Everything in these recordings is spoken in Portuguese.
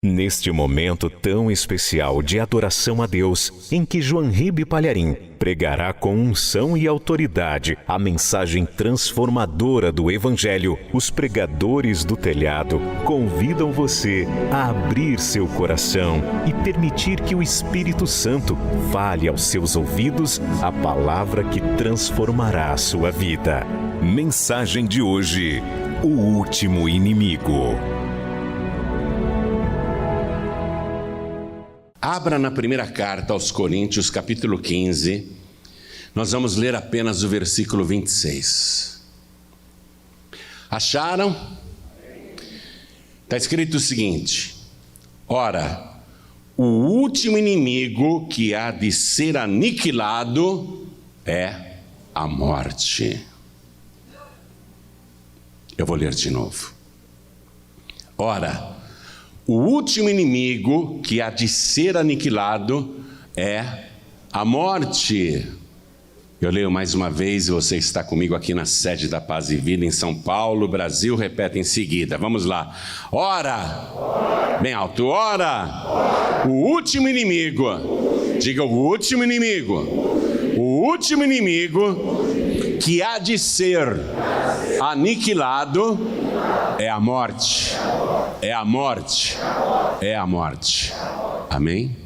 Neste momento tão especial de adoração a Deus, em que João Ribe Palharim pregará com unção e autoridade a mensagem transformadora do Evangelho, os pregadores do telhado convidam você a abrir seu coração e permitir que o Espírito Santo fale aos seus ouvidos a palavra que transformará a sua vida. Mensagem de hoje: o último inimigo. Abra na primeira carta aos Coríntios, capítulo 15. Nós vamos ler apenas o versículo 26. Acharam? Está escrito o seguinte: ora, o último inimigo que há de ser aniquilado é a morte. Eu vou ler de novo. Ora, o último inimigo que há de ser aniquilado é a morte. Eu leio mais uma vez, e você está comigo aqui na sede da Paz e Vida em São Paulo, Brasil. Repete em seguida, vamos lá. Ora, bem alto, ora, o último inimigo, diga o último inimigo, o último inimigo que há de ser aniquilado é a morte. É a morte. É a morte. Amém?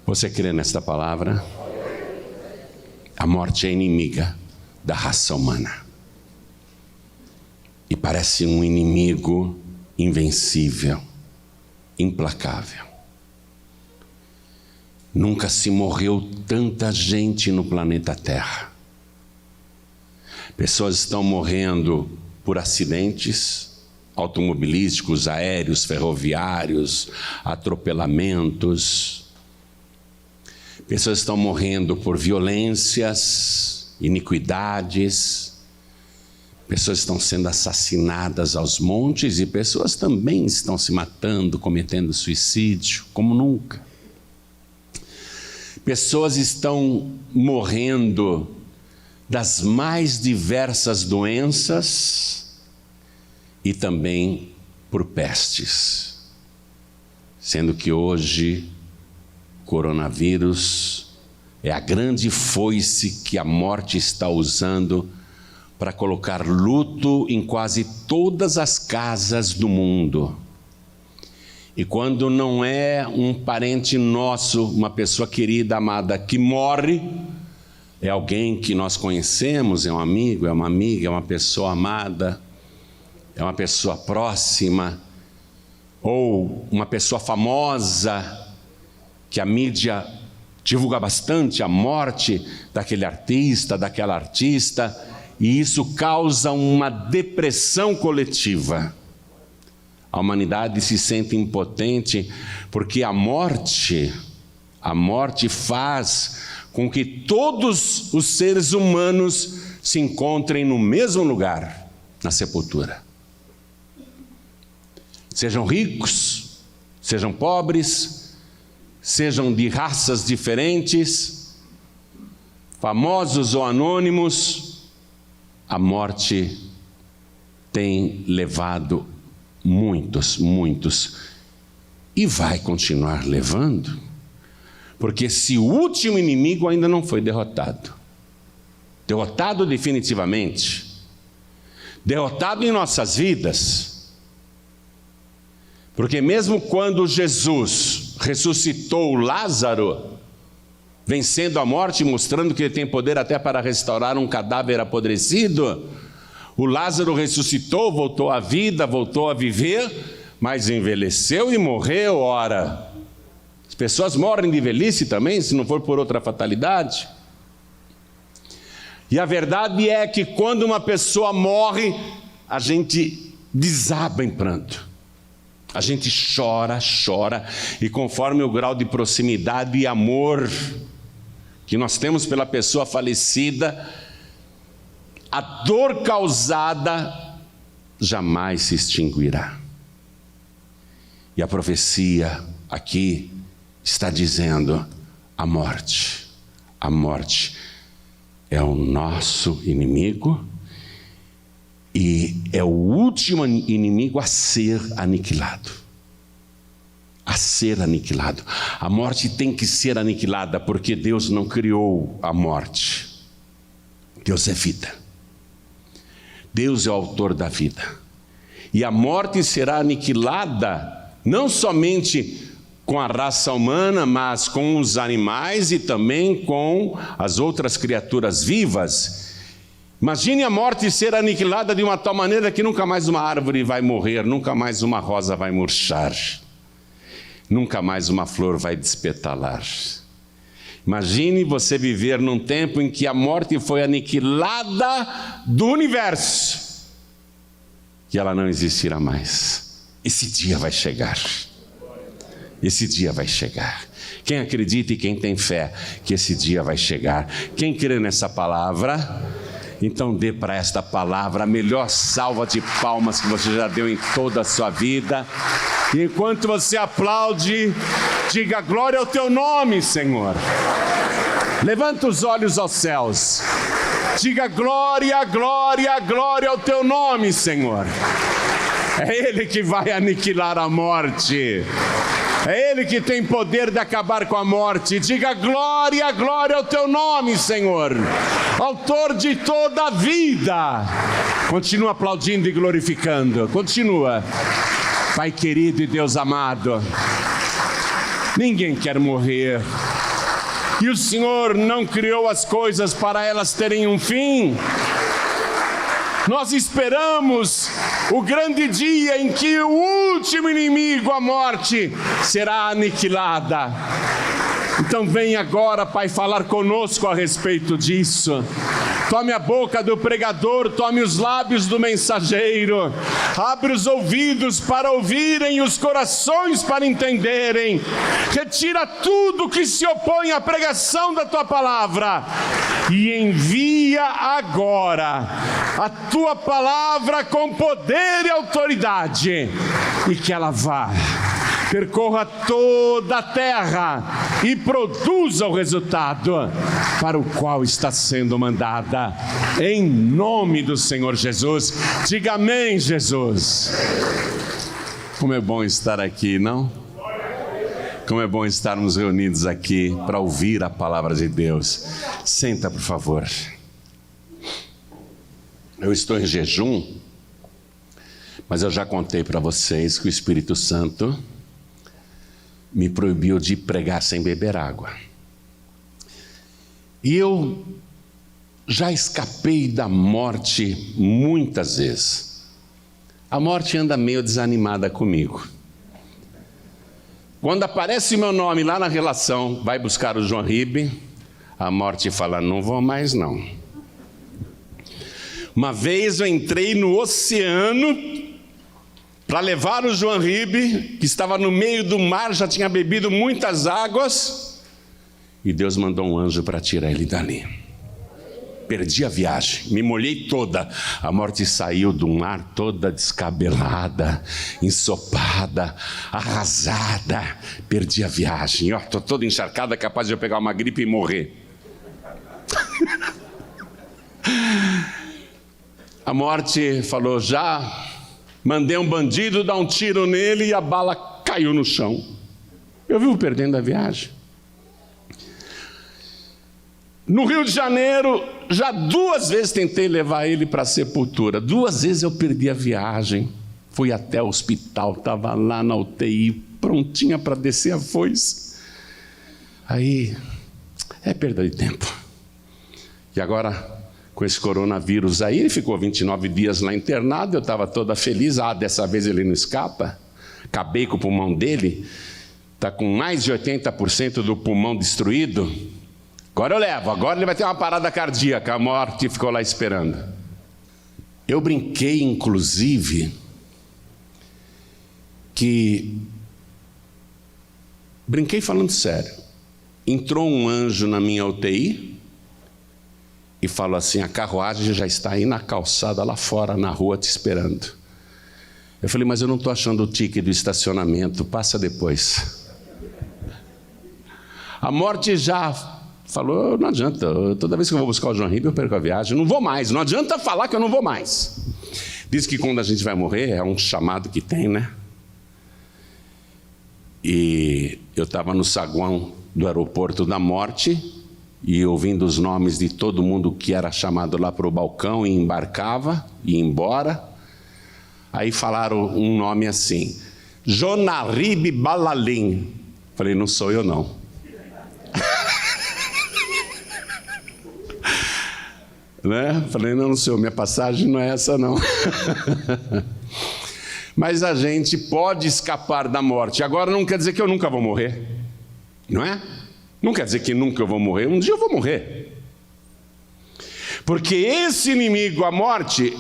Você crê nesta palavra? A morte é inimiga da raça humana. E parece um inimigo invencível, implacável. Nunca se morreu tanta gente no planeta Terra. Pessoas estão morrendo por acidentes automobilísticos, aéreos, ferroviários, atropelamentos. Pessoas estão morrendo por violências, iniquidades. Pessoas estão sendo assassinadas aos montes e pessoas também estão se matando, cometendo suicídio, como nunca. Pessoas estão morrendo das mais diversas doenças e também por pestes, sendo que hoje coronavírus é a grande foice que a morte está usando para colocar luto em quase todas as casas do mundo. E quando não é um parente nosso, uma pessoa querida, amada, que morre, é alguém que nós conhecemos, é um amigo, é uma amiga, é uma pessoa amada, é uma pessoa próxima, ou uma pessoa famosa, que a mídia divulga bastante a morte daquele artista, daquela artista, e isso causa uma depressão coletiva. A humanidade se sente impotente, porque a morte faz com que todos os seres humanos se encontrem no mesmo lugar, na sepultura. Sejam ricos, sejam pobres, sejam de raças diferentes, famosos ou anônimos, a morte tem levado muitos, e vai continuar levando, porque se o último inimigo ainda não foi derrotado definitivamente, derrotado em nossas vidas, porque mesmo quando Jesus ressuscitou Lázaro, vencendo a morte, mostrando que ele tem poder até para restaurar um cadáver apodrecido, o Lázaro ressuscitou, voltou à vida, voltou a viver, mas envelheceu e morreu. Ora, as pessoas morrem de velhice também, se não for por outra fatalidade. E a verdade é que quando uma pessoa morre, a gente desaba em pranto. A gente chora, e conforme o grau de proximidade e amor que nós temos pela pessoa falecida, a dor causada jamais se extinguirá. E a profecia aqui está dizendo: a morte é o nosso inimigo e é o último inimigo a ser aniquilado. ser aniquilado. A morte tem que ser aniquilada, porque Deus não criou a morte. Deus é vida. Deus é o autor da vida. E a morte será aniquilada, não somente com a raça humana, mas com os animais e também com as outras criaturas vivas. Imagine a morte ser aniquilada de uma tal maneira que nunca mais uma árvore vai morrer, nunca mais uma rosa vai murchar, nunca mais uma flor vai despetalar. Imagine você viver num tempo em que a morte foi aniquilada do universo, que ela não existirá mais. Esse dia vai chegar. Esse dia vai chegar. Quem acredita e quem tem fé que esse dia vai chegar. Quem crê nessa palavra, então dê para esta palavra a melhor salva de palmas que você já deu em toda a sua vida. E enquanto você aplaude, diga glória ao teu nome, Senhor. Levanta os olhos aos céus. Diga glória, glória, glória ao teu nome, Senhor. É Ele que vai aniquilar a morte. É Ele que tem poder de acabar com a morte. Diga glória, glória ao teu nome, Senhor, autor de toda a vida. Continua aplaudindo e glorificando. Continua. Pai querido e Deus amado, ninguém quer morrer. E o Senhor não criou as coisas para elas terem um fim. Nós esperamos o grande dia em que o último inimigo, a morte, será aniquilada. Então vem agora, Pai, falar conosco a respeito disso. Tome a boca do pregador, tome os lábios do mensageiro, abre os ouvidos para ouvirem e os corações para entenderem. Retira tudo que se opõe à pregação da Tua palavra e envia agora a Tua palavra com poder e autoridade, e que ela vá, percorra toda a terra e produza o resultado para o qual está sendo mandada, em nome do Senhor Jesus. Diga amém, Jesus. Como é bom estar aqui, não? Como é bom estarmos reunidos aqui para ouvir a palavra de Deus. Senta, por favor. Eu estou em jejum, mas eu já contei para vocês que o Espírito Santo me proibiu de pregar sem beber água. E eu já escapei da morte muitas vezes. A morte anda meio desanimada comigo. Quando aparece meu nome lá na relação, vai buscar o João Ribe, a morte fala, não vou mais não. Uma vez eu entrei no oceano para levar o João Ribe, que estava no meio do mar, já tinha bebido muitas águas, e Deus mandou um anjo para tirar ele dali. Perdi a viagem, me molhei toda, a morte saiu do mar toda descabelada, ensopada, arrasada, perdi a viagem, estou toda encharcada, capaz de eu pegar uma gripe e morrer. A morte falou, já mandei um bandido dar um tiro nele e a bala caiu no chão. Eu vivo perdendo a viagem. No Rio de Janeiro, já 2 vezes tentei levar ele para a sepultura. 2 vezes eu perdi a viagem. Fui até o hospital, estava lá na UTI, prontinha para descer a foice. Aí, é perda de tempo. E agora, com esse coronavírus aí, ele ficou 29 dias lá internado, eu estava toda feliz, dessa vez ele não escapa. Acabei com o pulmão dele, está com mais de 80% do pulmão destruído. Agora eu levo, agora ele vai ter uma parada cardíaca, a morte ficou lá esperando. Eu brinquei, inclusive, brinquei falando sério, entrou um anjo na minha UTI, e falou assim, a carruagem já está aí na calçada, lá fora, na rua, te esperando. Eu falei, mas eu não estou achando o ticket do estacionamento, passa depois. A morte já falou, não adianta, toda vez que eu vou buscar o João Ribe, eu perco a viagem, não vou mais, não adianta falar que eu não vou mais. Diz que quando a gente vai morrer, é um chamado que tem, né? E eu estava no saguão do aeroporto da morte, e ouvindo os nomes de todo mundo que era chamado lá para o balcão e embarcava, e ia embora. Aí falaram um nome assim, Jonarib Balalim. Falei, não sou eu não. Né? Falei, não sou eu, minha passagem não é essa não. Mas a gente pode escapar da morte. Agora não quer dizer que eu nunca vou morrer, não é? Não quer dizer que nunca eu vou morrer, um dia eu vou morrer. Porque esse inimigo, a morte,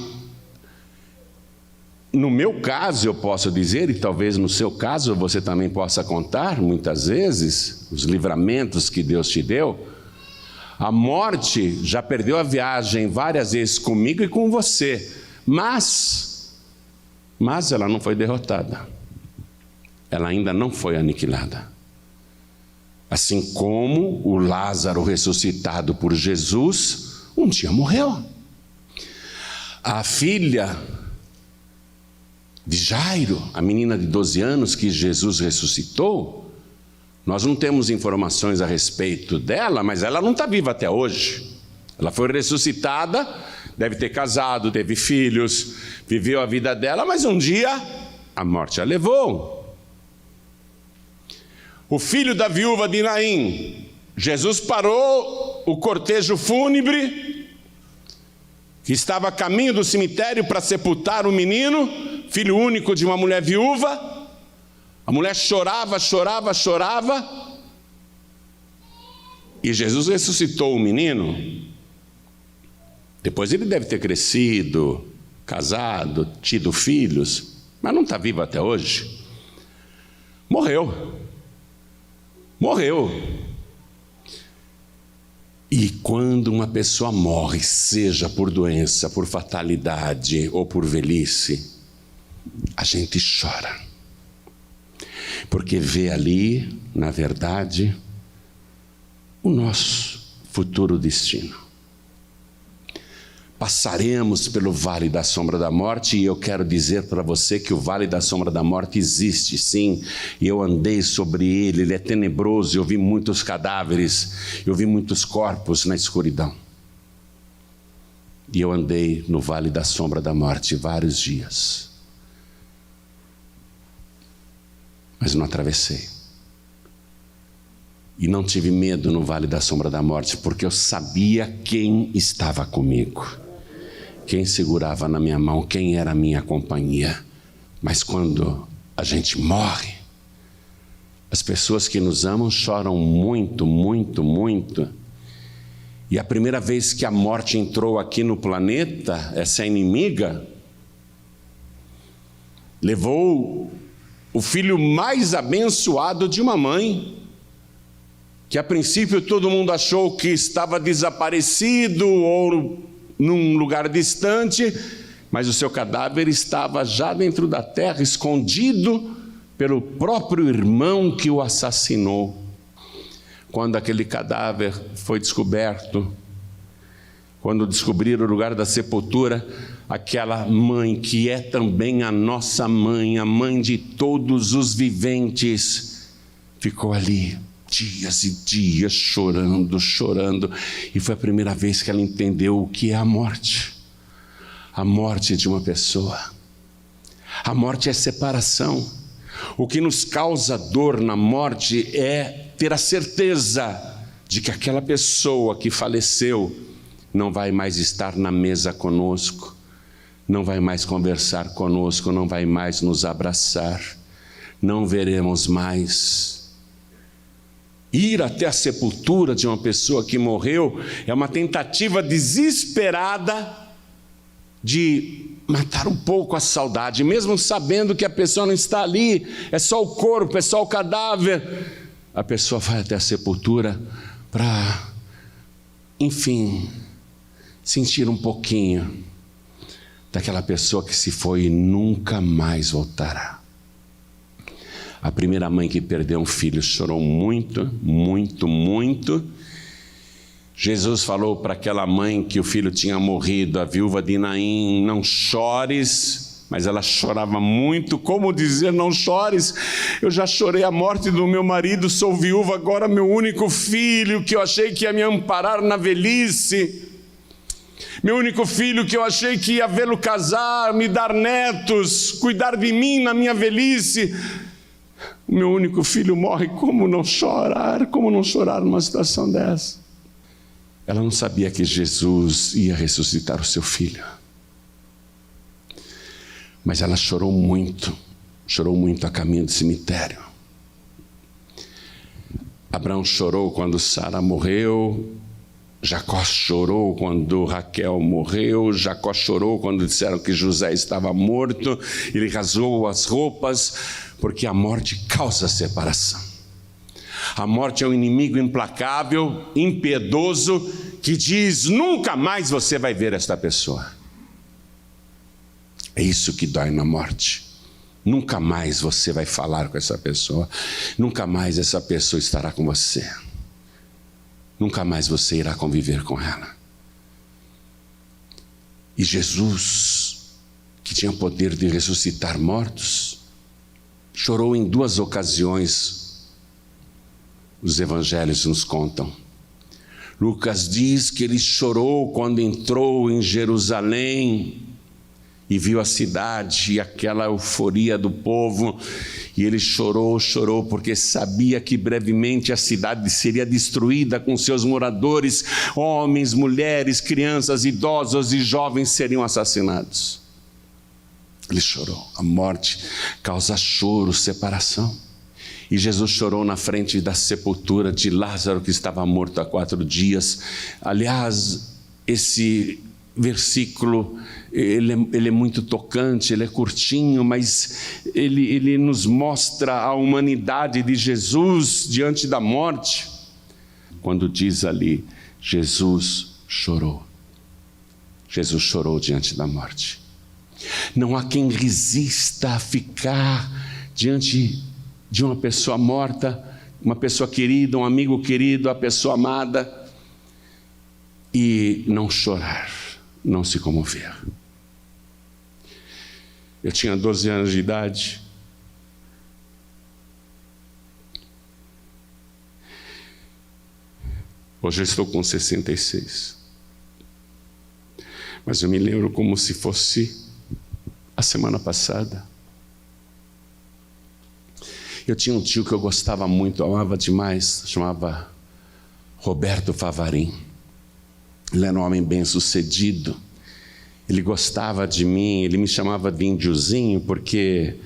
no meu caso eu posso dizer, e talvez no seu caso você também possa contar, muitas vezes, os livramentos que Deus te deu. A morte já perdeu a viagem várias vezes comigo e com você, mas ela não foi derrotada. Ela ainda não foi aniquilada. Assim como o Lázaro ressuscitado por Jesus, um dia morreu. A filha de Jairo, a menina de 12 anos que Jesus ressuscitou, nós não temos informações a respeito dela, mas ela não está viva até hoje. Ela foi ressuscitada, deve ter casado, teve filhos, viveu a vida dela, mas um dia a morte a levou. O filho da viúva de Naim, Jesus parou o cortejo fúnebre, que estava a caminho do cemitério para sepultar o menino, filho único de uma mulher viúva. A mulher chorava, e Jesus ressuscitou o menino. Depois ele deve ter crescido, casado, tido filhos, mas não está vivo até hoje. Morreu. E quando uma pessoa morre, seja por doença, por fatalidade ou por velhice, a gente chora. Porque vê ali, na verdade, o nosso futuro destino. Passaremos pelo vale da sombra da morte, e eu quero dizer para você que o vale da sombra da morte existe, sim, e eu andei sobre ele é tenebroso, eu vi muitos cadáveres, eu vi muitos corpos na escuridão. E eu andei no vale da sombra da morte vários dias, mas não atravessei. E não tive medo no vale da sombra da morte, porque eu sabia quem estava comigo, quem segurava na minha mão, quem era a minha companhia. Mas quando a gente morre, as pessoas que nos amam choram muito, e a primeira vez que a morte entrou aqui no planeta, essa inimiga, levou o filho mais abençoado de uma mãe, que a princípio todo mundo achou que estava desaparecido ou num lugar distante, mas o seu cadáver estava já dentro da terra, escondido pelo próprio irmão que o assassinou. Quando aquele cadáver foi descoberto, quando descobriram o lugar da sepultura, aquela mãe que é também a nossa mãe, a mãe de todos os viventes, ficou ali dias e dias chorando, e foi a primeira vez que ela entendeu o que é a morte de uma pessoa. A morte é separação. O que nos causa dor na morte é ter a certeza de que aquela pessoa que faleceu não vai mais estar na mesa conosco, não vai mais conversar conosco, não vai mais nos abraçar, não veremos mais. Ir até a sepultura de uma pessoa que morreu é uma tentativa desesperada de matar um pouco a saudade, mesmo sabendo que a pessoa não está ali, é só o corpo, é só o cadáver. A pessoa vai até a sepultura para, enfim, sentir um pouquinho daquela pessoa que se foi e nunca mais voltará. A primeira mãe que perdeu um filho chorou muito. Jesus falou para aquela mãe que o filho tinha morrido, a viúva de Naim: não chores, Mas ela chorava muito. Como dizer, não chores? Eu já chorei a morte do meu marido, sou viúva, agora meu único filho, que eu achei que ia me amparar na velhice. Meu único filho que eu achei que ia vê-lo casar, me dar netos, cuidar de mim na minha velhice. O meu único filho morre, como não chorar? Como não chorar numa situação dessa? Ela não sabia que Jesus ia ressuscitar o seu filho. Mas ela chorou muito a caminho do cemitério. Abraão chorou quando Sara morreu, Jacó chorou quando Raquel morreu, Jacó chorou quando disseram que José estava morto, ele rasgou as roupas, porque a morte causa separação. A morte é um inimigo implacável, impiedoso, que diz, nunca mais você vai ver esta pessoa. É isso que dói na morte. Nunca mais você vai falar com essa pessoa, nunca mais essa pessoa estará com você. Nunca mais você irá conviver com ela. E Jesus, que tinha poder de ressuscitar mortos, chorou em 2 ocasiões. Os evangelhos nos contam. Lucas diz que ele chorou quando entrou em Jerusalém e viu a cidade e aquela euforia do povo, e ele chorou porque sabia que brevemente a cidade seria destruída com seus moradores, homens, mulheres, crianças, idosos e jovens seriam assassinados. Ele chorou. A morte causa choro, separação. E Jesus chorou na frente da sepultura de Lázaro, que estava morto há 4 dias. Aliás, esse versículo, ele é muito tocante, ele é curtinho, mas ele nos mostra a humanidade de Jesus diante da morte. Quando diz ali, Jesus chorou. Jesus chorou diante da morte. Não há quem resista a ficar diante de uma pessoa morta, uma pessoa querida, um amigo querido, a pessoa amada, e não chorar, não se comover. Eu tinha 12 anos de idade. Hoje eu estou com 66. Mas eu me lembro como se fosse a semana passada. Eu tinha um tio que eu gostava muito, amava demais, chamava Roberto Favarin. Ele era um homem bem sucedido. Ele gostava de mim, ele me chamava de índiozinho, porque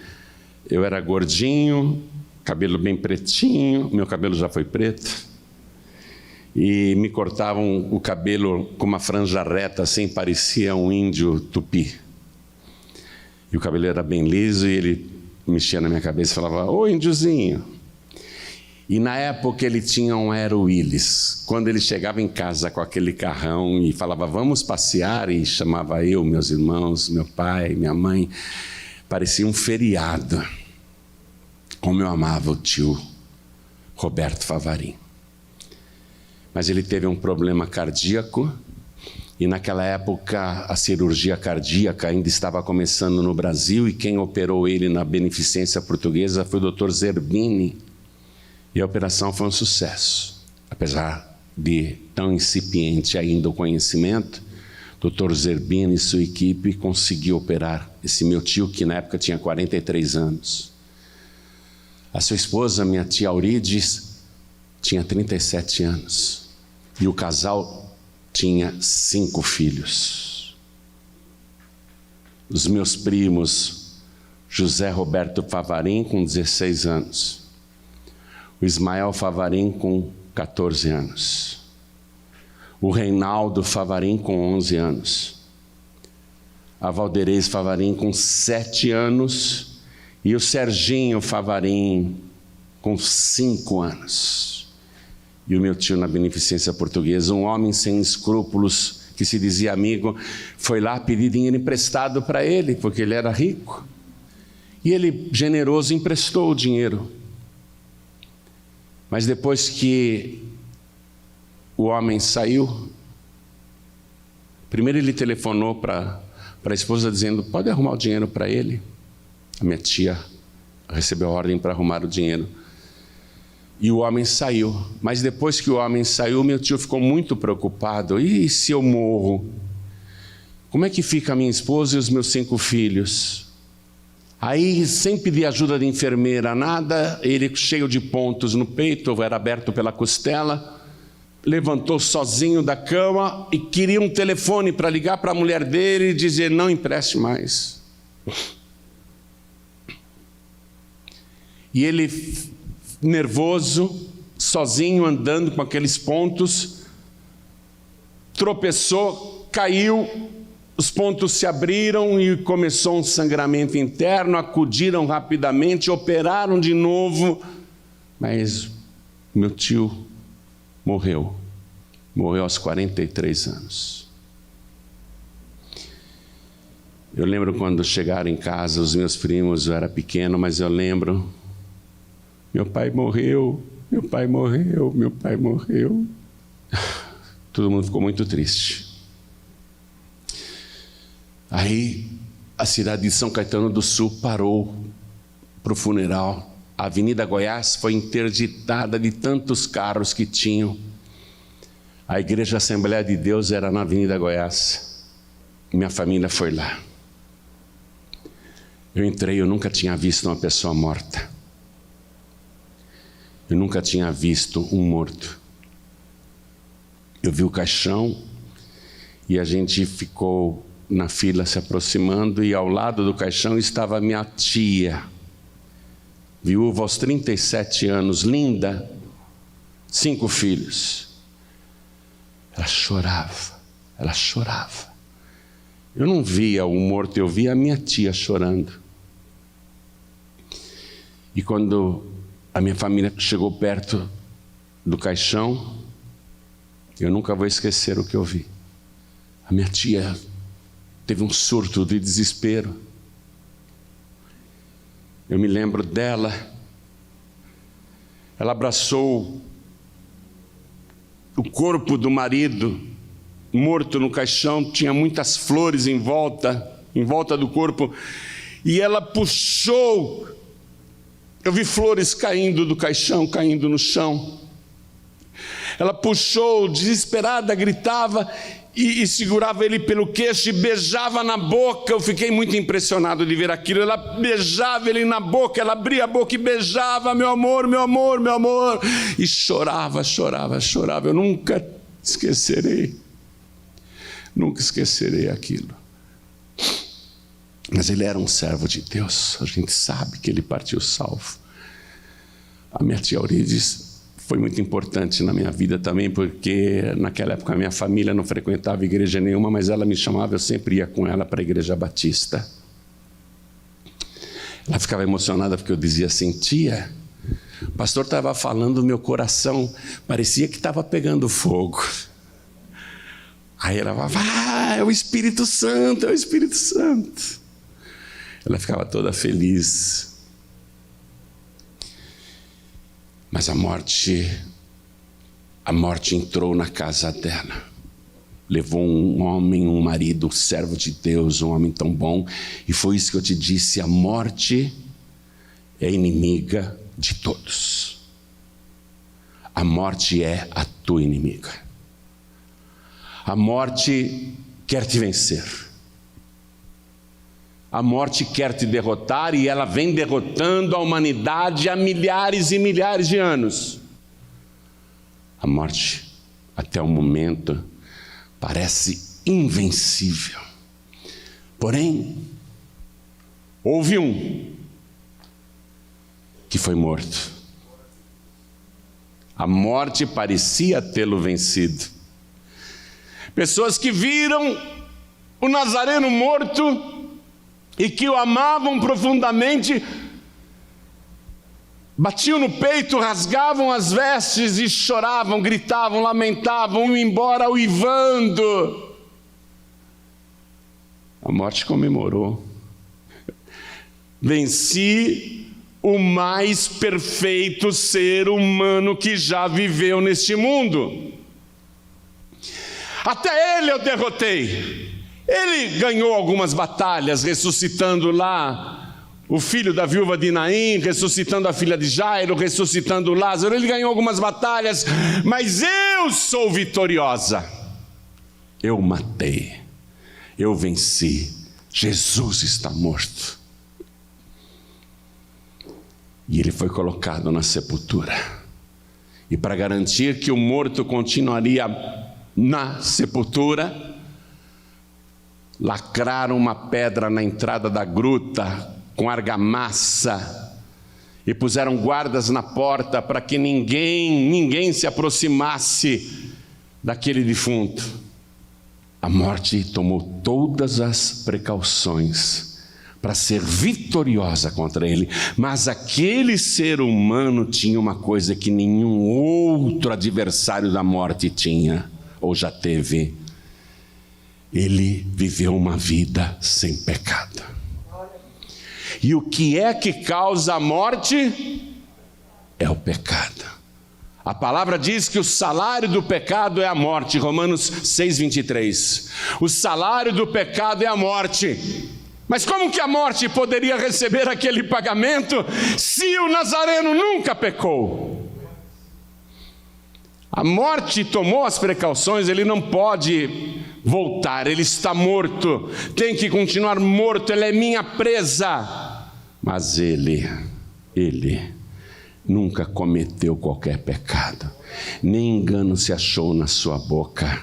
eu era gordinho, cabelo bem pretinho, meu cabelo já foi preto, e me cortavam o cabelo com uma franja reta, assim, parecia um índio tupi. E o cabelo era bem liso, e ele mexia na minha cabeça e falava, ô índiozinho. E na época ele tinha um Aero Willys. Quando ele chegava em casa com aquele carrão e falava, vamos passear, e chamava eu, meus irmãos, meu pai, minha mãe, parecia um feriado. Como eu amava o tio Roberto Favarin. Mas ele teve um problema cardíaco, e naquela época a cirurgia cardíaca ainda estava começando no Brasil, e quem operou ele na Beneficência Portuguesa foi o Dr. Zerbini. E a operação foi um sucesso. Apesar de tão incipiente ainda o conhecimento, o Dr. Zerbini e sua equipe conseguiu operar esse meu tio, que na época tinha 43 anos. A sua esposa, minha tia Aurides, tinha 37 anos. E o casal tinha 5 filhos. Os meus primos, José Roberto Favarin, com 16 anos. O Ismael Favarin, com 14 anos. O Reinaldo Favarin, com 11 anos. A Valderez Favarin, com 7 anos. E o Serginho Favarin, com 5 anos. E o meu tio na Beneficência Portuguesa, um homem sem escrúpulos, que se dizia amigo, foi lá pedir dinheiro emprestado para ele, porque ele era rico. E ele, generoso, emprestou o dinheiro. Mas depois que o homem saiu, primeiro ele telefonou para para a esposa dizendo: pode arrumar o dinheiro para ele? A minha tia recebeu a ordem para arrumar o dinheiro. E o homem saiu. Mas depois que o homem saiu, meu tio ficou muito preocupado. E se eu morro? Como é que fica a minha esposa e os meus 5 filhos? Aí, sem pedir ajuda de enfermeira, nada, ele cheio de pontos no peito, era aberto pela costela, levantou sozinho da cama e queria um telefone para ligar para a mulher dele e dizer: não empreste mais. E ele, nervoso, sozinho, andando com aqueles pontos, tropeçou, caiu, os pontos se abriram e começou um sangramento interno. Acudiram rapidamente, operaram de novo, mas meu tio morreu aos 43 anos. Eu lembro quando chegaram em casa os meus primos, eu era pequeno, mas eu lembro: meu pai morreu, meu pai morreu, meu pai morreu. Todo mundo ficou muito triste. Aí a cidade de São Caetano do Sul parou para o funeral. A Avenida Goiás foi interditada de tantos carros que tinham. A Igreja Assembleia de Deus era na Avenida Goiás. Minha família foi lá. Eu entrei, eu nunca tinha visto uma pessoa morta. Eu nunca tinha visto um morto. Eu vi o caixão e a gente ficou na fila se aproximando, e ao lado do caixão estava minha tia, viúva aos 37 anos, linda, 5 filhos. Ela chorava. Eu não via o morto, eu via a minha tia chorando. E quando a minha família chegou perto do caixão, eu nunca vou esquecer o que eu vi. A minha tia teve um surto de desespero. Eu me lembro dela. Ela abraçou o corpo do marido, morto no caixão, tinha muitas flores em volta do corpo, e ela puxou. Eu vi flores caindo do caixão, caindo no chão. Ela puxou, desesperada, gritava e segurava ele pelo queixo e beijava na boca. Eu fiquei muito impressionado de ver aquilo. Ela beijava ele na boca, ela abria a boca e beijava: meu amor, meu amor, meu amor. E chorava. Eu nunca esquecerei aquilo. Mas ele era um servo de Deus. A gente sabe que ele partiu salvo. A minha tia Eurides foi muito importante na minha vida também, porque naquela época a minha família não frequentava igreja nenhuma, mas ela me chamava, eu sempre ia com ela para a igreja batista. Ela ficava emocionada porque eu dizia assim: tia, o pastor estava falando, meu coração parecia que estava pegando fogo. Aí ela falava: é o Espírito Santo, é o Espírito Santo. Ela ficava toda feliz. Mas a morte entrou na casa dela. Levou um homem, um marido, um servo de Deus, um homem tão bom. E foi isso que eu te disse: a morte é inimiga de todos. A morte é a tua inimiga. A morte quer te vencer. A morte quer te derrotar, e ela vem derrotando a humanidade há milhares e milhares de anos. A morte, até o momento, parece invencível. Porém, houve um que foi morto. A morte parecia tê-lo vencido. Pessoas que viram o Nazareno morto e que o amavam profundamente, batiam no peito, rasgavam as vestes e choravam, gritavam, lamentavam, iam embora uivando. A morte comemorou: venci o mais perfeito ser humano que já viveu neste mundo. Até ele eu derrotei. Ele ganhou algumas batalhas, ressuscitando lá o filho da viúva de Naim, ressuscitando a filha de Jairo, ressuscitando Lázaro. Ele ganhou algumas batalhas, mas eu sou vitoriosa. Eu matei, eu venci. Jesus está morto. E ele foi colocado na sepultura. E para garantir que o morto continuaria na sepultura, lacraram uma pedra na entrada da gruta com argamassa e puseram guardas na porta para que ninguém se aproximasse daquele defunto. A morte tomou todas as precauções para ser vitoriosa contra ele, mas aquele ser humano tinha uma coisa que nenhum outro adversário da morte tinha, ou já teve. Ele viveu uma vida sem pecado. E o que é que causa a morte? É o pecado. A palavra diz que o salário do pecado é a morte, Romanos 6,23. O salário do pecado é a morte. Mas como que a morte poderia receber aquele pagamento se o Nazareno nunca pecou? A morte tomou as precauções, ele não pode voltar, ele está morto, tem que continuar morto, ele é minha presa. Mas ele nunca cometeu qualquer pecado, nem engano se achou na sua boca.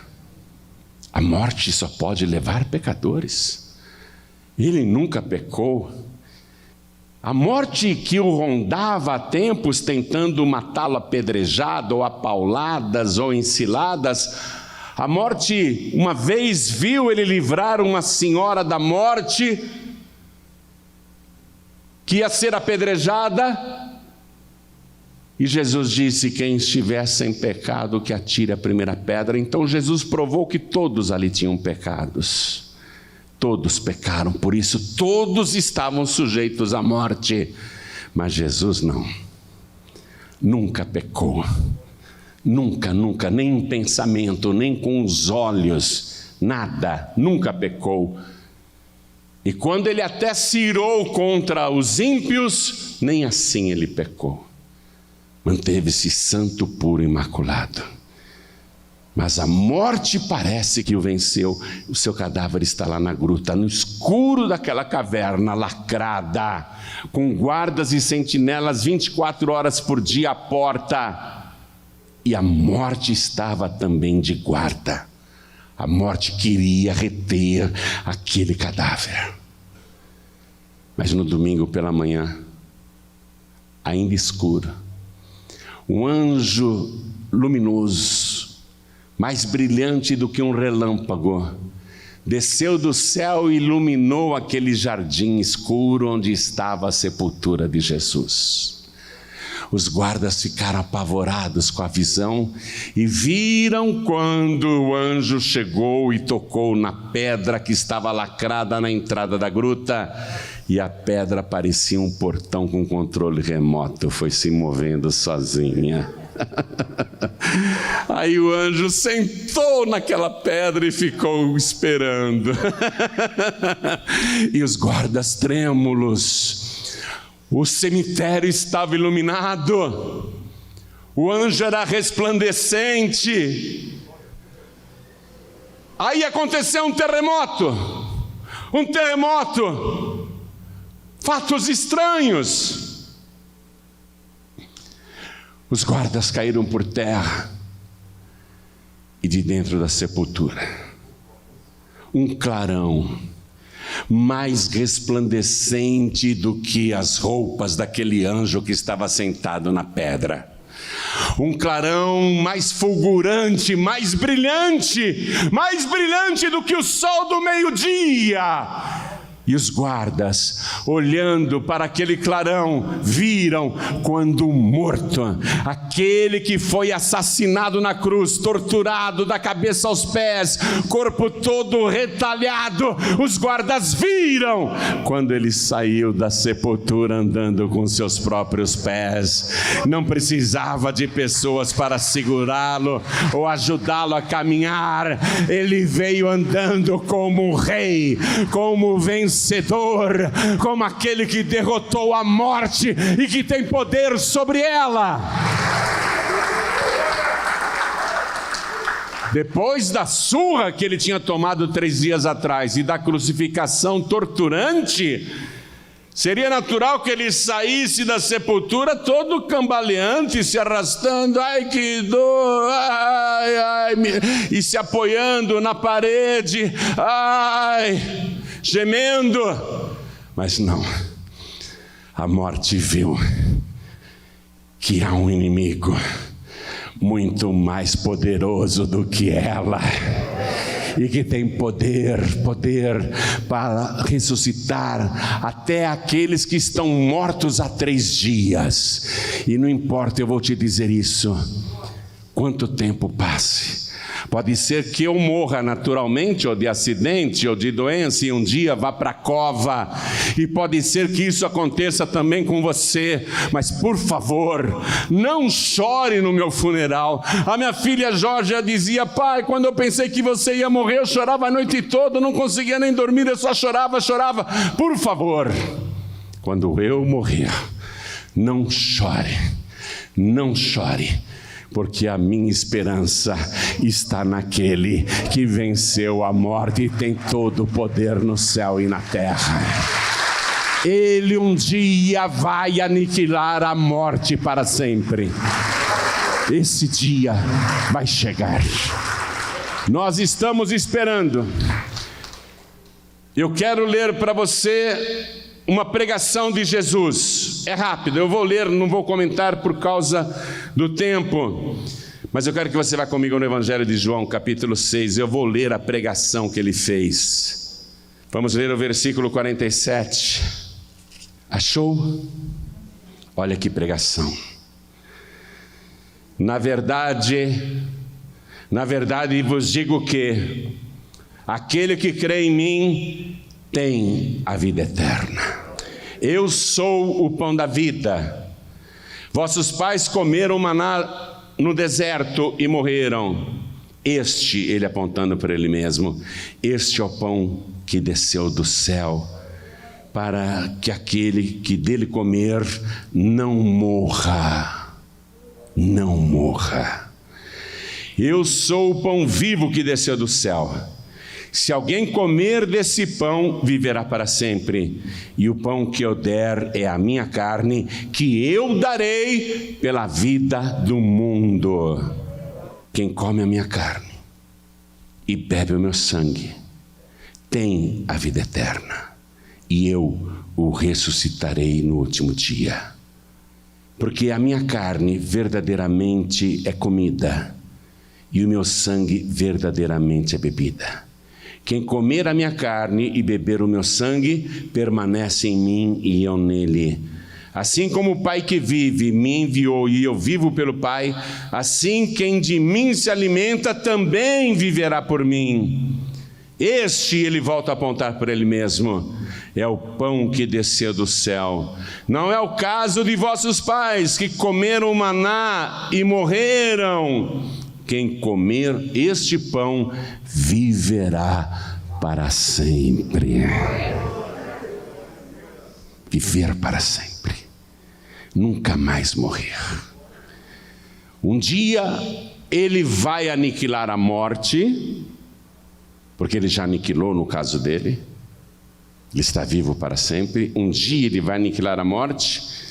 A morte só pode levar pecadores. Ele nunca pecou. A morte que o rondava há tempos, tentando matá-lo apedrejado, ou a pauladas, ou enciladas, a morte uma vez viu ele livrar uma senhora da morte, que ia ser apedrejada, e Jesus disse: quem estiver sem pecado, que atire a primeira pedra. Então Jesus provou que todos ali tinham pecados. Todos pecaram, por isso todos estavam sujeitos à morte. Mas Jesus não. Nunca pecou. Nunca, nem em pensamento, nem com os olhos. Nada, nunca pecou. E quando ele até se irou contra os ímpios, nem assim ele pecou. Manteve-se santo, puro, imaculado. Mas a morte parece que o venceu. O seu cadáver está lá na gruta, no escuro daquela caverna lacrada, com guardas e sentinelas 24 horas por dia à porta. E a morte estava também de guarda. A morte queria reter aquele cadáver. Mas no domingo pela manhã, ainda escuro, um anjo luminoso, mais brilhante do que um relâmpago, desceu do céu e iluminou aquele jardim escuro onde estava a sepultura de Jesus. Os guardas ficaram apavorados com a visão e viram quando o anjo chegou e tocou na pedra que estava lacrada na entrada da gruta, e a pedra parecia um portão com controle remoto, foi se movendo sozinha. Aí o anjo sentou naquela pedra e ficou esperando. E os guardas trêmulos. O cemitério estava iluminado. O anjo era resplandecente. Aí aconteceu um terremoto. Fatos estranhos. Os guardas caíram por terra, e de dentro da sepultura, um clarão, mais resplandecente do que as roupas daquele anjo que estava sentado na pedra. Um clarão mais fulgurante, mais brilhante do que o sol do meio-dia. E os guardas, olhando para aquele clarão, viram quando o morto, aquele que foi assassinado na cruz, torturado da cabeça aos pés, corpo todo retalhado, os guardas viram quando ele saiu da sepultura andando com seus próprios pés. Não precisava de pessoas para segurá-lo ou ajudá-lo a caminhar. Ele veio andando como um rei, como vencedor, como aquele que derrotou a morte e que tem poder sobre ela. Depois da surra que ele tinha tomado 3 dias atrás e da crucificação torturante, seria natural que ele saísse da sepultura todo cambaleante, se arrastando, ai que dor, e se apoiando na parede, gemendo. Mas não, a morte viu que há um inimigo muito mais poderoso do que ela, e que tem poder para ressuscitar até aqueles que estão mortos há 3 dias. E não importa, eu vou te dizer isso, quanto tempo passe, pode ser que eu morra naturalmente, ou de acidente, ou de doença, e um dia vá para a cova, e pode ser que isso aconteça também com você, mas por favor, não chore no meu funeral. A minha filha Jorge dizia: pai, quando eu pensei que você ia morrer, eu chorava a noite toda, não conseguia nem dormir, eu só chorava. Por favor, quando eu morrer, não chore, porque a minha esperança está naquele que venceu a morte e tem todo o poder no céu e na terra. Ele um dia vai aniquilar a morte para sempre. Esse dia vai chegar. Nós estamos esperando. Eu quero ler para você uma pregação de Jesus. É rápido, eu vou ler, não vou comentar por causa do tempo, mas eu quero que você vá comigo no Evangelho de João, capítulo 6. Eu vou ler a pregação que ele fez. Vamos ler o versículo 47. Achou? Olha que pregação. Na verdade vos digo que aquele que crê em mim tem a vida eterna. Eu sou o pão da vida. Vossos pais comeram maná no deserto e morreram. Este, ele apontando para ele mesmo, este é o pão que desceu do céu, para que aquele que dele comer não morra. Não morra. Eu sou o pão vivo que desceu do céu. Se alguém comer desse pão, viverá para sempre. E o pão que eu der é a minha carne, que eu darei pela vida do mundo. Quem come a minha carne e bebe o meu sangue, tem a vida eterna. E eu o ressuscitarei no último dia. Porque a minha carne verdadeiramente é comida, e o meu sangue verdadeiramente é bebida. Quem comer a minha carne e beber o meu sangue, permanece em mim e eu nele. Assim como o Pai que vive me enviou e eu vivo pelo Pai, assim quem de mim se alimenta também viverá por mim. Este, ele volta a apontar para ele mesmo, é o pão que desceu do céu. Não é o caso de vossos pais, que comeram maná e morreram. Quem comer este pão viverá para sempre. Viver para sempre. Nunca mais morrer. Um dia ele vai aniquilar a morte, porque ele já aniquilou no caso dele. Ele está vivo para sempre. Um dia ele vai aniquilar a morte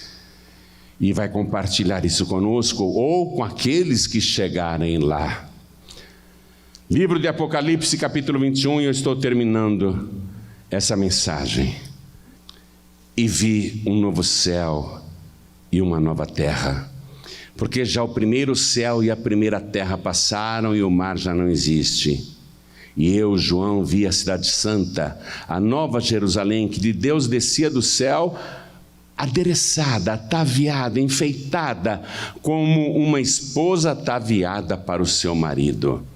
e vai compartilhar isso conosco ou com aqueles que chegarem lá. Livro de Apocalipse, capítulo 21, e eu estou terminando essa mensagem. E vi um novo céu e uma nova terra, porque já o primeiro céu e a primeira terra passaram e o mar já não existe. E eu, João, vi a cidade santa, a nova Jerusalém, que de Deus descia do céu, adereçada, ataviada, enfeitada, como uma esposa ataviada para o seu marido.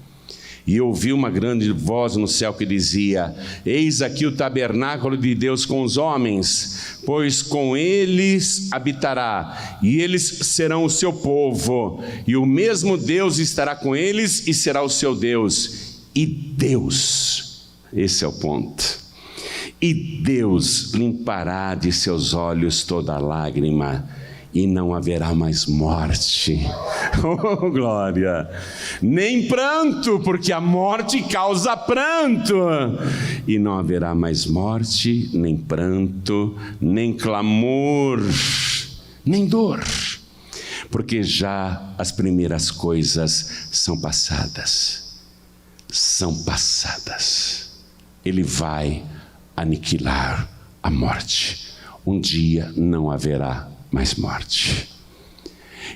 E ouvi uma grande voz no céu que dizia: eis aqui o tabernáculo de Deus com os homens, pois com eles habitará, e eles serão o seu povo, e o mesmo Deus estará com eles e será o seu Deus. E Deus, esse é o ponto, e Deus limpará de seus olhos toda lágrima, e não haverá mais morte, oh glória, nem pranto, porque a morte causa pranto, e não haverá mais morte, nem pranto, nem clamor, nem dor, porque já as primeiras coisas são passadas. Ele vai aniquilar a morte. Um dia não haverá mais morte.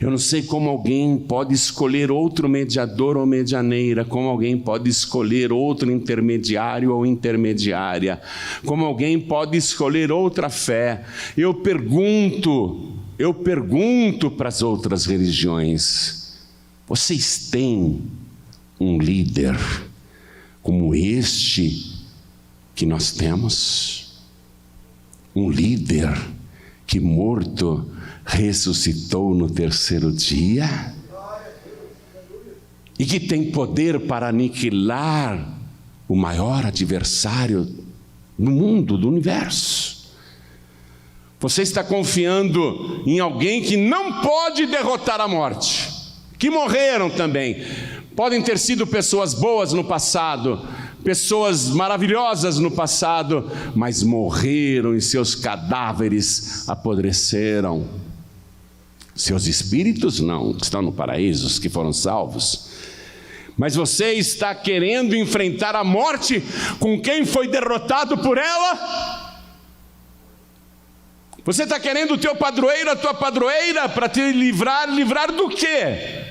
Eu não sei como alguém pode escolher outro mediador ou medianeira, como alguém pode escolher outro intermediário ou intermediária, como alguém pode escolher outra fé. Eu pergunto para as outras religiões: vocês têm um líder como este que nós temos? Um líder que morto ressuscitou no terceiro dia e que tem poder para aniquilar o maior adversário do mundo, do universo. Você está confiando em alguém que não pode derrotar a morte, que morreram também. Podem ter sido pessoas boas no passado, pessoas maravilhosas no passado, mas morreram e seus cadáveres apodreceram. Seus espíritos não, que estão no paraíso, os que foram salvos. Mas você está querendo enfrentar a morte com quem foi derrotado por ela? Você está querendo o teu padroeiro, a tua padroeira, para te livrar do quê?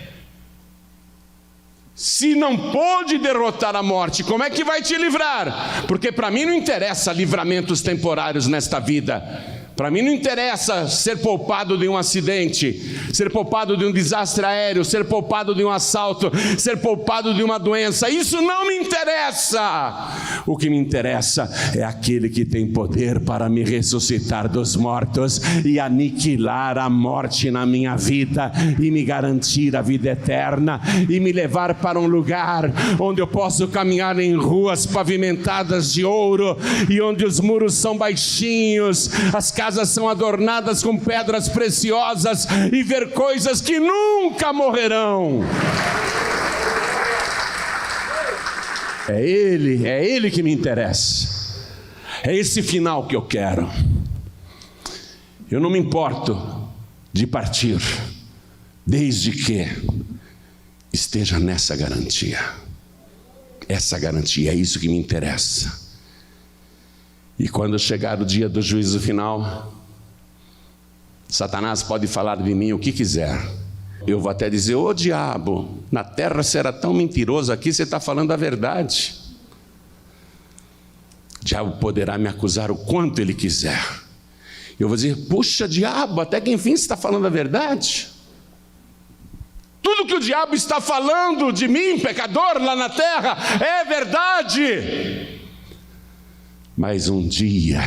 Se não pôde derrotar a morte, como é que vai te livrar? Porque para mim não interessa livramentos temporários nesta vida. Para mim não interessa ser poupado de um acidente, ser poupado de um desastre aéreo, ser poupado de um assalto, ser poupado de uma doença. Isso não me interessa. O que me interessa é aquele que tem poder para me ressuscitar dos mortos e aniquilar a morte na minha vida e me garantir a vida eterna e me levar para um lugar onde eu posso caminhar em ruas pavimentadas de ouro e onde os muros são baixinhos, as casas são adornadas com pedras preciosas e ver coisas que nunca morrerão. É Ele que me interessa. É esse final que eu quero. Eu não me importo de partir, desde que esteja nessa garantia. Essa garantia, é isso que me interessa. E quando chegar o dia do juízo final, Satanás pode falar de mim o que quiser. Eu vou até dizer: ô diabo, na terra você era tão mentiroso, aqui você está falando a verdade. O diabo poderá me acusar o quanto ele quiser. Eu vou dizer: puxa diabo, até que enfim você está falando a verdade. Tudo que o diabo está falando de mim, pecador, lá na terra, é verdade. Mas um dia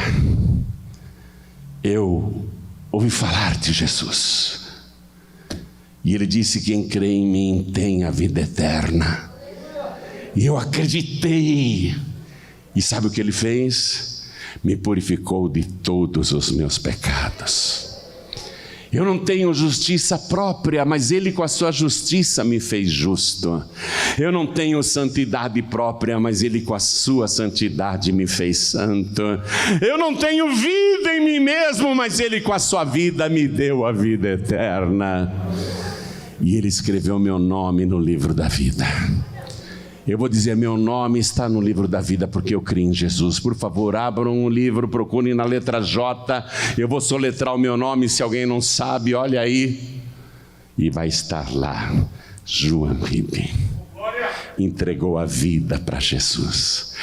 eu ouvi falar de Jesus, e ele disse: quem crê em mim tem a vida eterna. E eu acreditei. E sabe o que ele fez? Me purificou de todos os meus pecados. Eu não tenho justiça própria, mas Ele com a sua justiça me fez justo. Eu não tenho santidade própria, mas Ele com a sua santidade me fez santo. Eu não tenho vida em mim mesmo, mas Ele com a sua vida me deu a vida eterna. E Ele escreveu meu nome no livro da vida. Eu vou dizer: meu nome está no livro da vida porque eu criei em Jesus. Por favor, abram um livro, procurem na letra J. Eu vou soletrar o meu nome, se alguém não sabe, olha aí. E vai estar lá, João Ribe. entregou a vida para Jesus,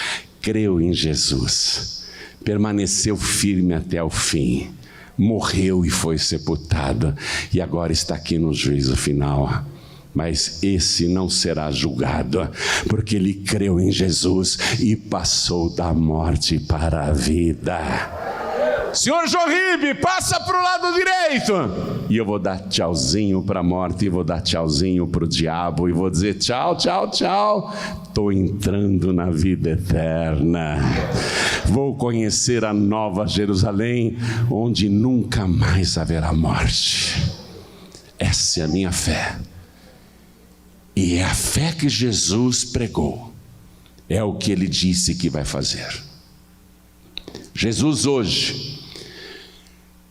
creu em Jesus, permaneceu firme até o fim, morreu e foi sepultado, e agora está aqui no juízo final. Mas esse não será julgado, porque ele creu em Jesus e passou da morte para a vida. Senhor João, passa para o lado direito. E eu vou dar tchauzinho para a morte, e vou dar tchauzinho para o diabo, e vou dizer tchau, tchau, tchau. Estou entrando na vida eterna. Vou conhecer a nova Jerusalém, onde nunca mais haverá morte. Essa é a minha fé. E é a fé que Jesus pregou. É o que ele disse que vai fazer. Jesus hoje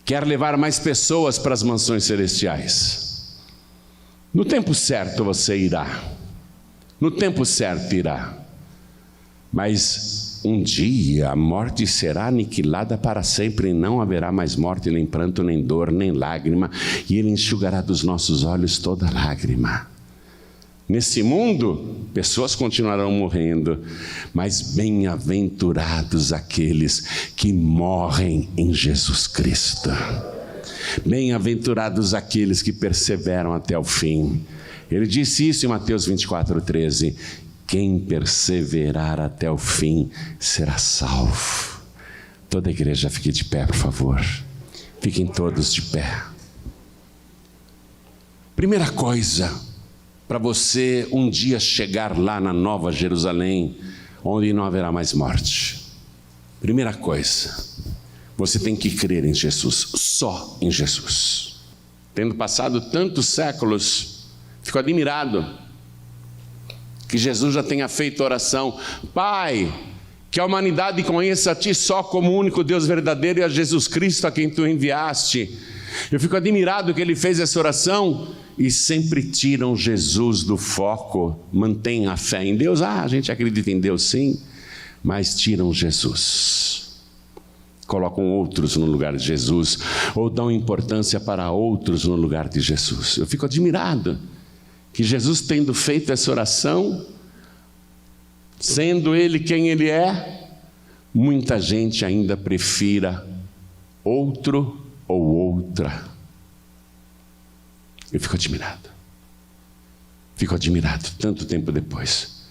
quer levar mais pessoas para as mansões celestiais. No tempo certo você irá. No tempo certo irá. Mas um dia a morte será aniquilada para sempre, e não haverá mais morte, nem pranto, nem dor, nem lágrima, e ele enxugará dos nossos olhos toda lágrima. Nesse mundo, pessoas continuarão morrendo, mas bem-aventurados aqueles que morrem em Jesus Cristo. Bem-aventurados aqueles que perseveram até o fim. Ele disse isso em Mateus 24:13. Quem perseverar até o fim será salvo. Toda a igreja fique de pé, por favor. Fiquem todos de pé. Primeira coisa, para você um dia chegar lá na Nova Jerusalém, onde não haverá mais morte. Primeira coisa, você tem que crer em Jesus, só em Jesus. Tendo passado tantos séculos, fico admirado que Jesus já tenha feito oração: Pai, que a humanidade conheça a Ti só como o único Deus verdadeiro e a Jesus Cristo a quem Tu enviaste. Eu fico admirado que ele fez essa oração e sempre tiram Jesus do foco. Mantém a fé em Deus. A gente acredita em Deus sim, mas tiram Jesus. Colocam outros no lugar de Jesus, ou dão importância para outros no lugar de Jesus. Eu fico admirado que Jesus, tendo feito essa oração, sendo Ele quem Ele é, muita gente ainda prefira outro ou outra. Eu fico admirado tanto tempo depois.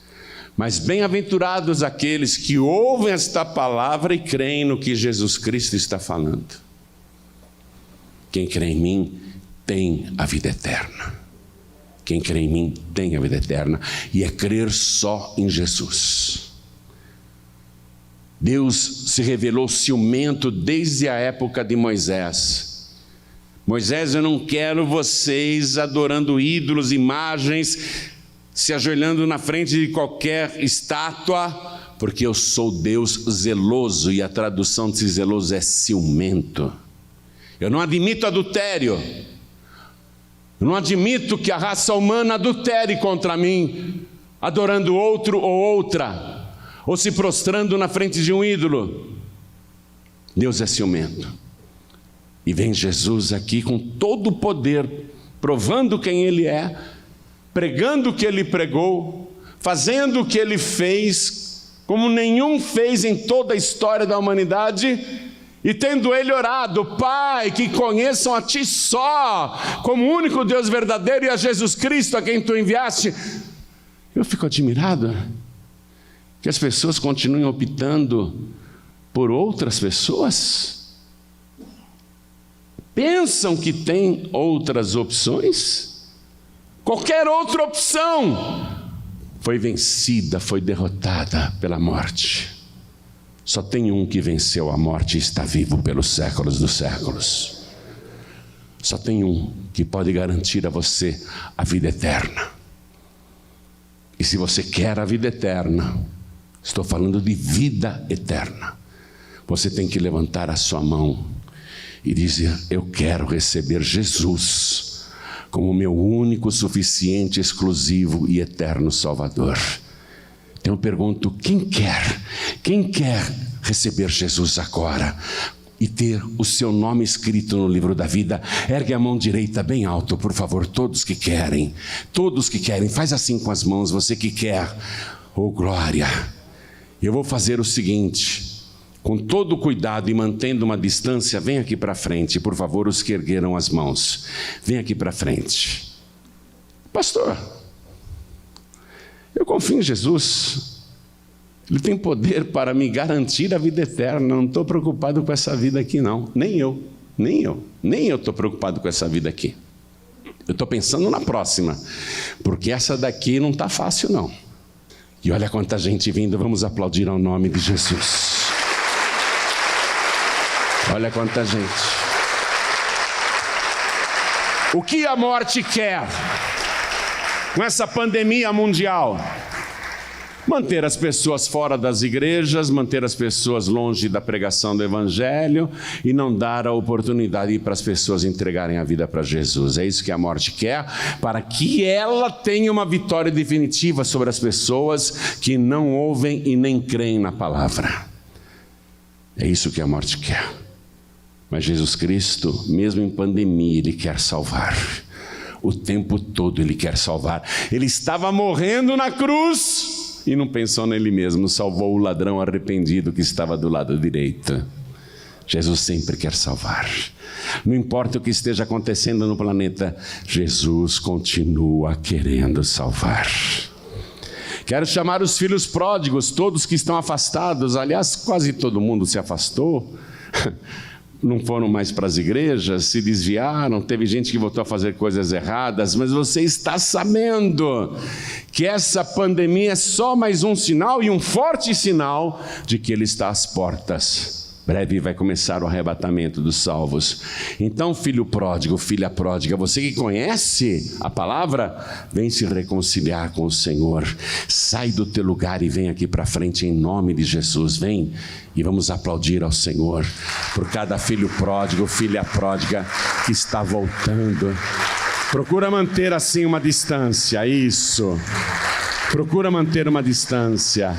Mas bem-aventurados aqueles que ouvem esta palavra e creem no que Jesus Cristo está falando. Quem crê em mim tem a vida eterna. Quem crê em mim tem a vida eterna, e é crer só em Jesus. Deus se revelou ciumento desde a época de Moisés. Moisés, eu não quero vocês adorando ídolos, imagens, se ajoelhando na frente de qualquer estátua, porque eu sou Deus zeloso, e a tradução de zeloso é ciumento. Eu não admito adultério. Eu não admito que a raça humana adultere contra mim, adorando outro ou outra, ou se prostrando na frente de um ídolo. Deus é ciumento. E vem Jesus aqui com todo o poder, provando quem Ele é, pregando o que Ele pregou, fazendo o que Ele fez, como nenhum fez em toda a história da humanidade, e tendo Ele orado: Pai, que conheçam a Ti só, como o único Deus verdadeiro, e a Jesus Cristo a quem Tu enviaste. Eu fico admirado que as pessoas continuem optando por outras pessoas. Pensam que tem outras opções? Qualquer outra opção foi vencida, foi derrotada pela morte. Só tem um que venceu a morte e está vivo pelos séculos dos séculos. Só tem um que pode garantir a você a vida eterna. E se você quer a vida eterna, estou falando de vida eterna, você tem que levantar a sua mão e dizer: eu quero receber Jesus como meu único, suficiente, exclusivo e eterno Salvador. Então eu pergunto: quem quer receber Jesus agora? e ter o seu nome escrito no livro da vida? Ergue a mão direita bem alto, por favor, todos que querem, faz assim com as mãos, você que quer. Oh, glória! Eu vou fazer o seguinte, com todo cuidado e mantendo uma distância, vem aqui para frente, por favor, os que ergueram as mãos, vem aqui para frente. Pastor, eu confio em Jesus, Ele tem poder para me garantir a vida eterna, não estou preocupado com essa vida aqui não, nem eu estou preocupado com essa vida aqui. Eu estou pensando na próxima, porque essa daqui não está fácil não. E olha quanta gente vindo, vamos aplaudir ao nome de Jesus. Olha quanta gente. O que a morte quer com essa pandemia mundial? Manter as pessoas fora das igrejas, manter as pessoas longe da pregação do Evangelho e não dar a oportunidade para as pessoas entregarem a vida para Jesus. É isso que a morte quer, para que ela tenha uma vitória definitiva sobre as pessoas que não ouvem e nem creem na palavra. É isso que a morte quer. Mas Jesus Cristo, mesmo em pandemia, Ele quer salvar. O tempo todo Ele quer salvar. Ele estava morrendo na cruz e não pensou nele mesmo, salvou o ladrão arrependido que estava do lado direito. Jesus sempre quer salvar. Não importa o que esteja acontecendo no planeta, Jesus continua querendo salvar. Quero chamar os filhos pródigos, todos que estão afastados, aliás, quase todo mundo se afastou, não foram mais para as igrejas, se desviaram, teve gente que voltou a fazer coisas erradas, mas você está sabendo que essa pandemia é só mais um sinal e um forte sinal de que Ele está às portas. Breve vai começar o arrebatamento dos salvos. Então, filho pródigo, filha pródiga, você que conhece a palavra, vem se reconciliar com o Senhor. Sai do teu lugar e vem aqui para frente em nome de Jesus. Vem e vamos aplaudir ao Senhor por cada filho pródigo, filha pródiga que está voltando. Procura manter assim uma distância, isso. Procura manter uma distância.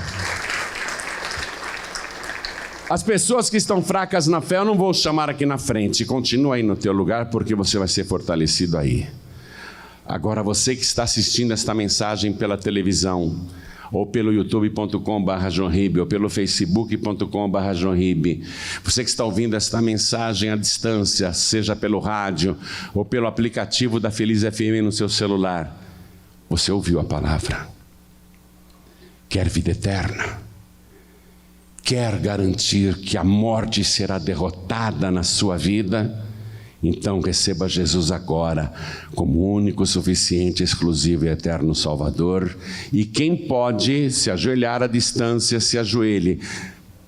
As pessoas que estão fracas na fé, eu não vou chamar aqui na frente. Continua aí no teu lugar, porque você vai ser fortalecido aí. Agora, você que está assistindo esta mensagem pela televisão, ou pelo youtube.com/joãoribbe, ou pelo facebook.com/joãoribbe, você que está ouvindo esta mensagem à distância, seja pelo rádio, ou pelo aplicativo da Feliz FM no seu celular, você ouviu a palavra. Quer vida eterna? Quer garantir que a morte será derrotada na sua vida? Então receba Jesus agora como único, suficiente, exclusivo e eterno Salvador. E quem pode se ajoelhar à distância, se ajoelhe.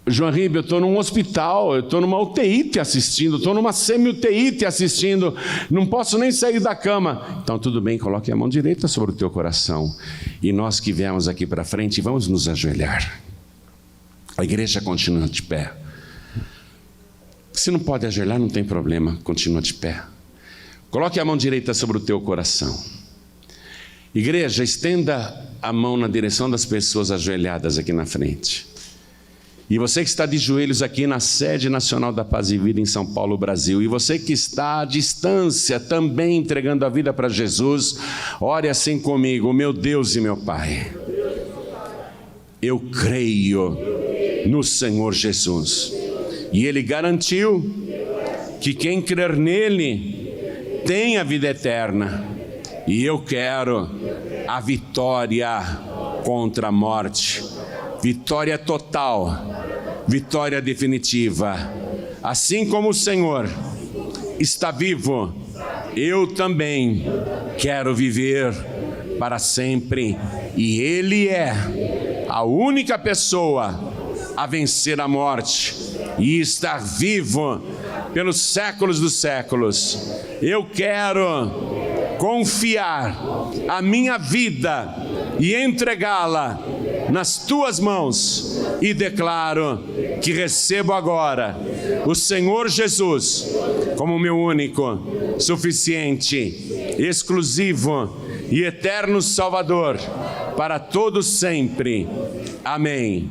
Joãoribbe, eu estou num hospital, eu estou numa UTI te assistindo, estou numa semi-UTI te assistindo, não posso nem sair da cama. Então tudo bem, coloque a mão direita sobre o teu coração. E nós que viemos aqui para frente, vamos nos ajoelhar. A igreja continua de pé. Se não pode ajoelhar, não tem problema, continua de pé. Coloque a mão direita sobre o teu coração. Igreja, estenda a mão na direção das pessoas ajoelhadas aqui na frente. E você que está de joelhos aqui na sede nacional da Paz e Vida em São Paulo, Brasil, e você que está à distância também entregando a vida para Jesus, ore assim comigo: meu Deus e meu Pai, eu creio no Senhor Jesus, e Ele garantiu que quem crer nele tem a vida eterna, e eu quero a vitória contra a morte, vitória total, vitória definitiva. Assim como o Senhor está vivo, eu também quero viver para sempre, e Ele é a única pessoa a vencer a morte e estar vivo pelos séculos dos séculos. Eu quero confiar a minha vida e entregá-la nas tuas mãos, e declaro que recebo agora o Senhor Jesus como meu único, suficiente, exclusivo e eterno Salvador para todos sempre. Amém.